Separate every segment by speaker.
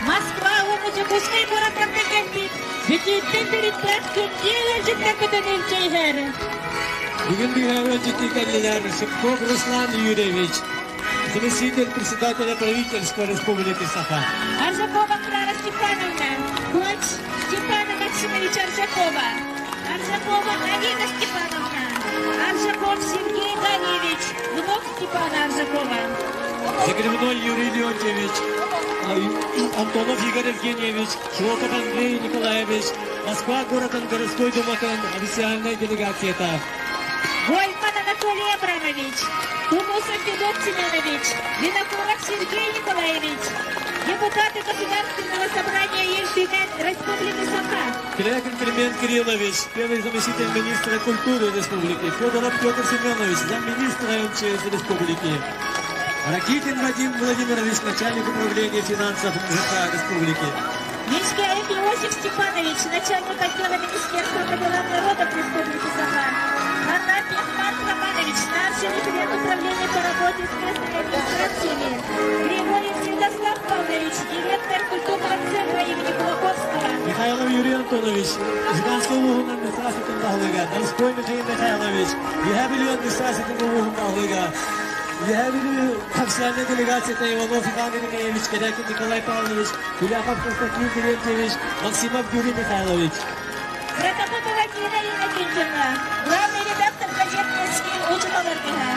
Speaker 1: Москва, умуджу, пускай город практиканти. Бекеттен платкын, ележит какой-то чайгары.
Speaker 2: Бүгін бігавы житикалилар Шипков Руслан Юрьевич, заместитель председателя правительства Республики Саха.
Speaker 1: Арзакова Клара Степановна, дочь Степана Максимовича Арзакова. Арзакова Алина Степановна. Арзаков Сергей Данилович, внук Степана Арзакова.
Speaker 2: Загребной Юрий Леонтьевич, Антонов Игорь Евгеньевич, Широков Андрей Николаевич, Москва, город городской думатан, официальная делегация.
Speaker 1: Гольман Анатолий Абрамович, Тумусов Федор Семенович, Винокуров Сергей Николаевич, депутаты Государственного собрания Ельцина Республики Саха.
Speaker 2: Клякин Климент Кириллович, первый заместитель министра культуры Республики, Федоров Петр Семенович, замминистра МЧС Республики. Ракитин Вадим Владимирович, начальник управления финансов МЖК Республики.
Speaker 1: Минский Олег Иосиф Степанович, начальник отдела Министерства по делам народа Республики Саха. Анатолий Романович, старший референт управления по работе с местными администрациями. Григорьев Святослав Павлович, директор культурного центра имени Кулаковского.
Speaker 2: Михайлов Юрий Антонович, Жиганский угол администрации Тандалыга. Донской Меджей Михайлович, Егабелю администрации Тандалыга. Егабелю официальная делегация Иванов Иван Ильич, Корякин Николай Павлович, Куляхов Константин Дмитриевич, Максимов Юрий Михайлович.
Speaker 1: Протопопова Нина Иннокентьевна, главный редактор газеты «СМИ» Ученого-Ртыга.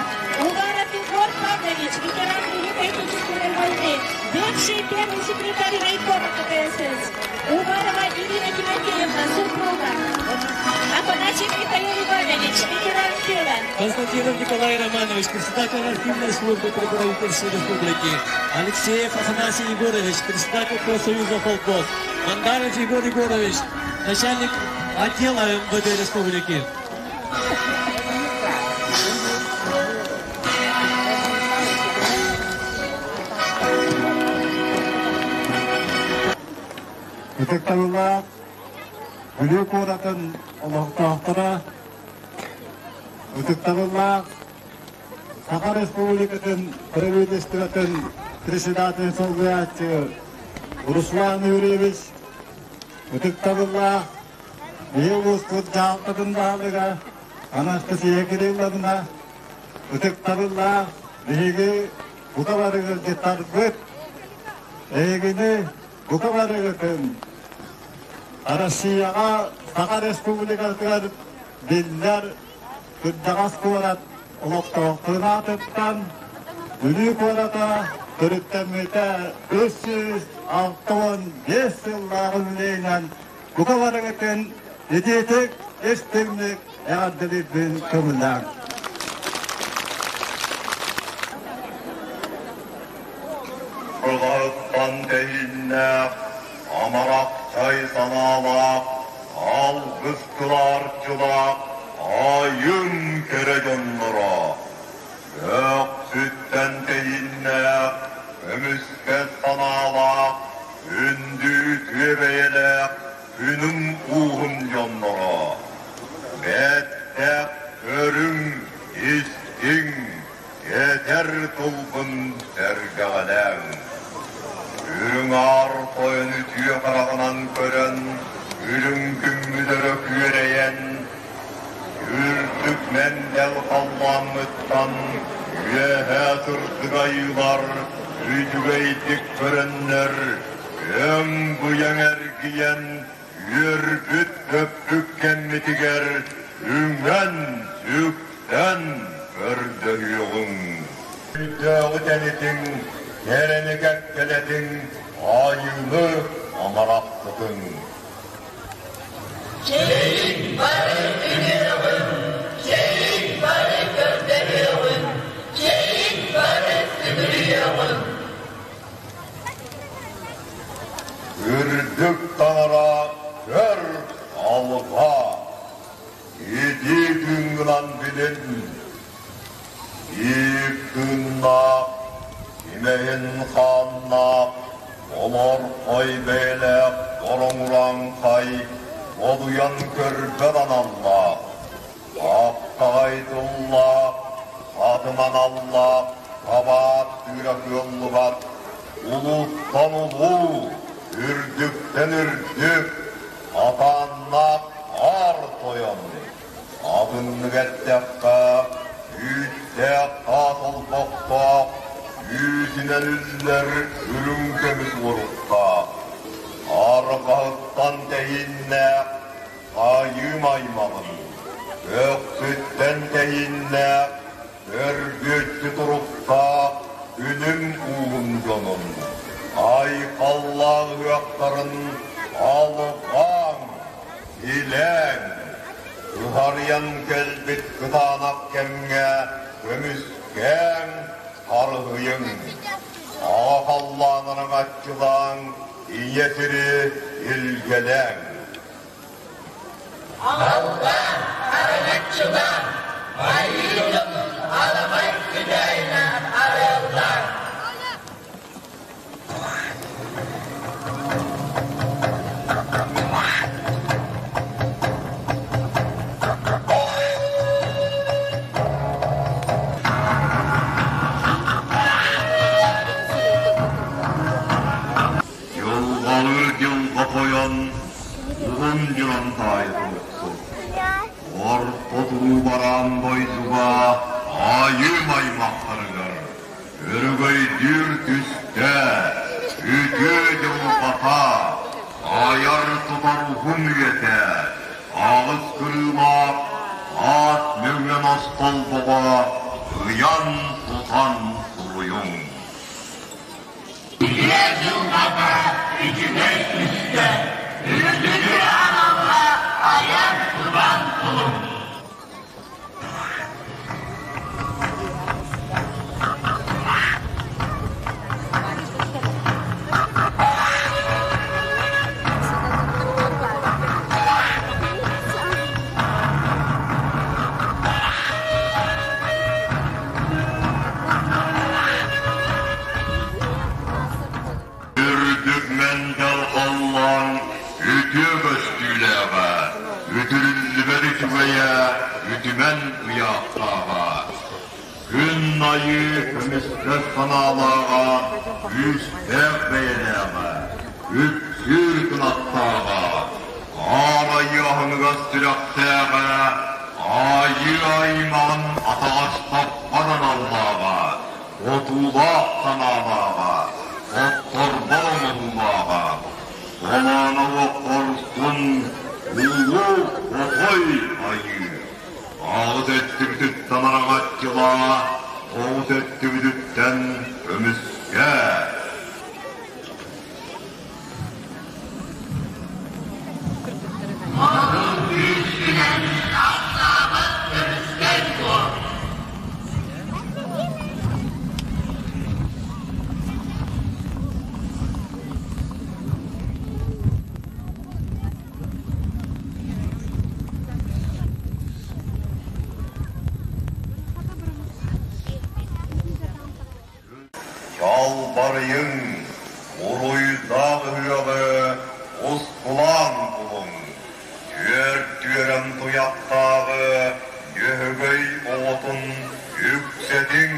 Speaker 1: Угаров Егор Павлович, ветеран Великой Отечественной войны, бывший первый секретарь райкома КПСС. Угарова Ирина Тимофеевна, супруга. Афанасьев Михаил Иванович, ветеран тыла.
Speaker 2: Константинов Николай Романович, председатель архивной службы при правительстве Республики. Алексеев Афанасий Егорович, председатель профсоюза полков. Мандаров Егор Егорович, начальник отдела МВД Республики.
Speaker 3: Ötektalılar, büyük uğratın Allah'tahtıra, ötektalılar, Saha Respublika'nın Pravительств'ın President'in Solviyatçı Ruslan Юрьевич, ötektalılar, Yıldız Kutcağıtlı'nın dağlığa, Anastasya Kirillовна, ötektalılar, Ligi Bukavarıgı Gitargıt, Egini Bukavarıgı'nın Россияға Саха Республикасыгар диллер күрдағас куарат ұлықтауқтығына атыптан үні куарата көріттәметі 365 жыллағын лейнен Bukavarıgı'nın едетік естімлік әғадділікпен көмілден.
Speaker 4: Kulağıttan deyinne amarak çay sanalak, al kızkılarçılak, ayın kereconlara. Gök sütten deyinne ömüske sanalak, ündü tüyebeyelek, günüm uğun canlara. Mettek örün istin, yeter tulkun sergalen. Ürün ağır koyunu tüye karağınan gören, ürün gümmüdörü küreyen, ürtük mendel kallanlıktan, üyehe tırtıgayılar, ücügeydik görenler, ön bıyan ergiyen, ürpüt köpük kemmitiger, üngren sükten ördöğün. Üddöğü denitin, yereni gekkeletin, ayını amaraklıkın.
Speaker 5: Şeyin barı günürüm, şeyin barı
Speaker 4: kılan bilin. İktinna, imehin kanna, olur koy beylek, oronguran kay, oluyan körpeden Allah. Hakkaytullah, adıman Allah, kabahat yürek yollubat, uluttan ulu, ürdükten ürdük, atannak ar toyan. Adını gettekka, yüzde katıl tokta, yüzünen üller ürünkemiz vurukta. Arkağıttan teyinne, kayım aymağın. Öksütten teyinle, örgütçü turukta, ünüm uğunconun. Ay kallah yoktarın, alıkan, ilen. Hıharyan kelbit gıdanak kemge, kömüsken, harhıyın. Ağa Allah'ın açılan, iyetiri ilgelen.
Speaker 5: Allah hareketçiler, ayrılın alamayıp gideyine arıyorlar.
Speaker 4: Yolgalı yılga koyan, uzun yılan taytılıksın. Ortoduğu baran boyzuga, ayım aymaqlarıdır. Örgöy dür tüste, ütü yolu bata, ayar tutar hum yete, ağız kırılmak, at mevlen astol boğa, hıyan tutan kuruyun.
Speaker 5: Yedim baba, içine üstte, üstünü anamla ayak duran kulum.
Speaker 4: Allah'ın ütü göstüyle, ütülüberi tüveye, ütümen ıyaktağa. Gün ayı kömüstöz kanalığa, üstek beyleme, ütsür kınattağa. Ağrayı ahını göstürekteğe, ayı ayman atağaç tapkadan Allah'a, otulak kanalığa, ottorbalamalığa. Zamanı korkun, ulu otoy ayı. Ağız etti bütütten aragatçıla, oğuz etti bütütten ömüske.
Speaker 5: Onun üstüne aslamız ömüsken bu.
Speaker 4: Yalvarıyın, uruyda hüyalı, uskulan kulun. Tüyörem tuyaktağı, yühügöy oğutun, yüksedin.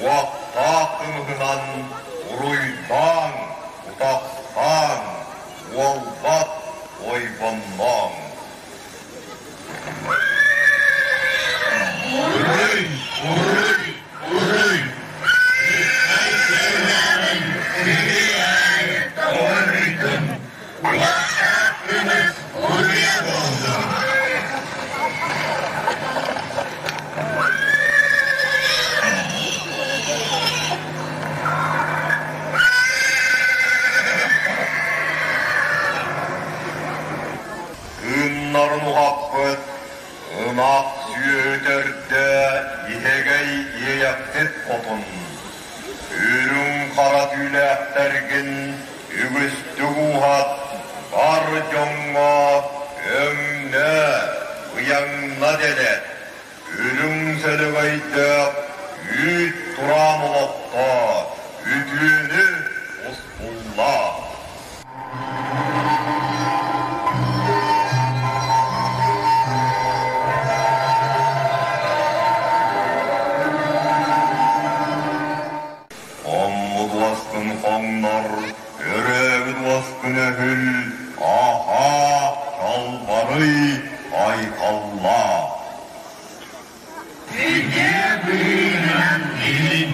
Speaker 4: Vakta kınıhınan, uruydan, utaktan, volvat, oybandan.
Speaker 5: Uruy, uruy, uruy.
Speaker 4: Kınların muhabbet, ınak süyöterde, ihegey yeyektet otun. Ürün kara tüylektergin, ügüstü guhat, bar jonga, ömne, uyanna dedet. Ürüngseli gayda üt duram olakta, ütüğünü Osmanlı. Ammud vaskın hanlar, örevid vaskın ehül, aha, çalbarı, aykalla.
Speaker 5: Yüce büyülen dilin,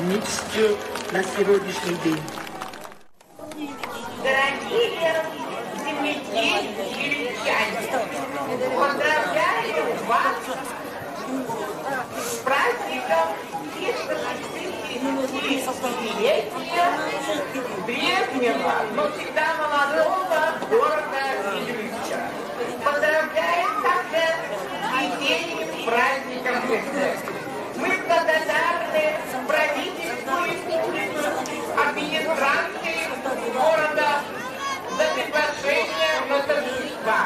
Speaker 6: мечту на сегодняшний день.
Speaker 7: Дорогие земляки и ветчане, поздравляю вас с праздником 360-летия древнего, но всегда молодого города Ильича. Поздравляем также и день праздником Христа. Мы благодарны правительству республики, администрации города за приглашение на торжества.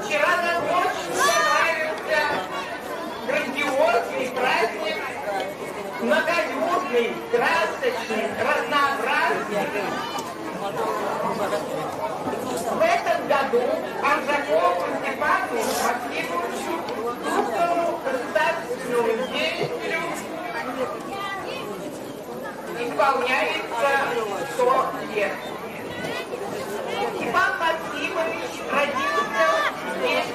Speaker 7: Вчера нам очень понравился грандиозный праздник, многолюдный, красочный, разнообразный. В этом году Аржакову Степану Максимовичу, крупному государственному деятелю, исполняется 100 лет. Степан Максимович родился здесь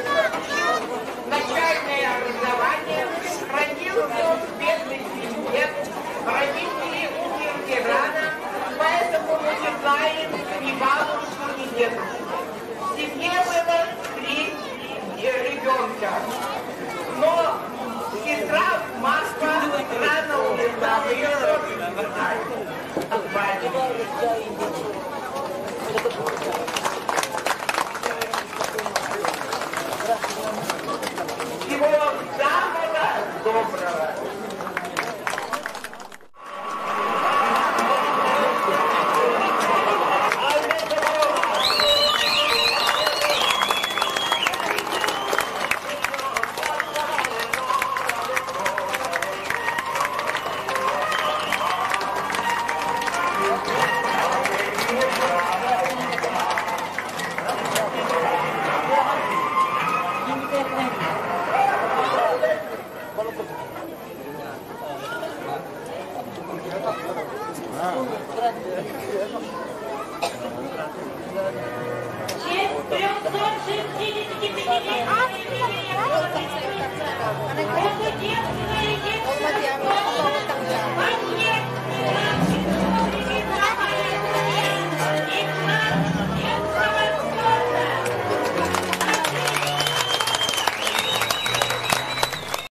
Speaker 7: получил начальное образование, родился в бедной семье, родители умерли рано, поэтому мы не знаем ни бабушку, ни дедушку. В семье было 3 ребенка, но сестра Марфа рано умерла, мы ее тоже не знаем. Всего самого доброго.
Speaker 1: Честь 365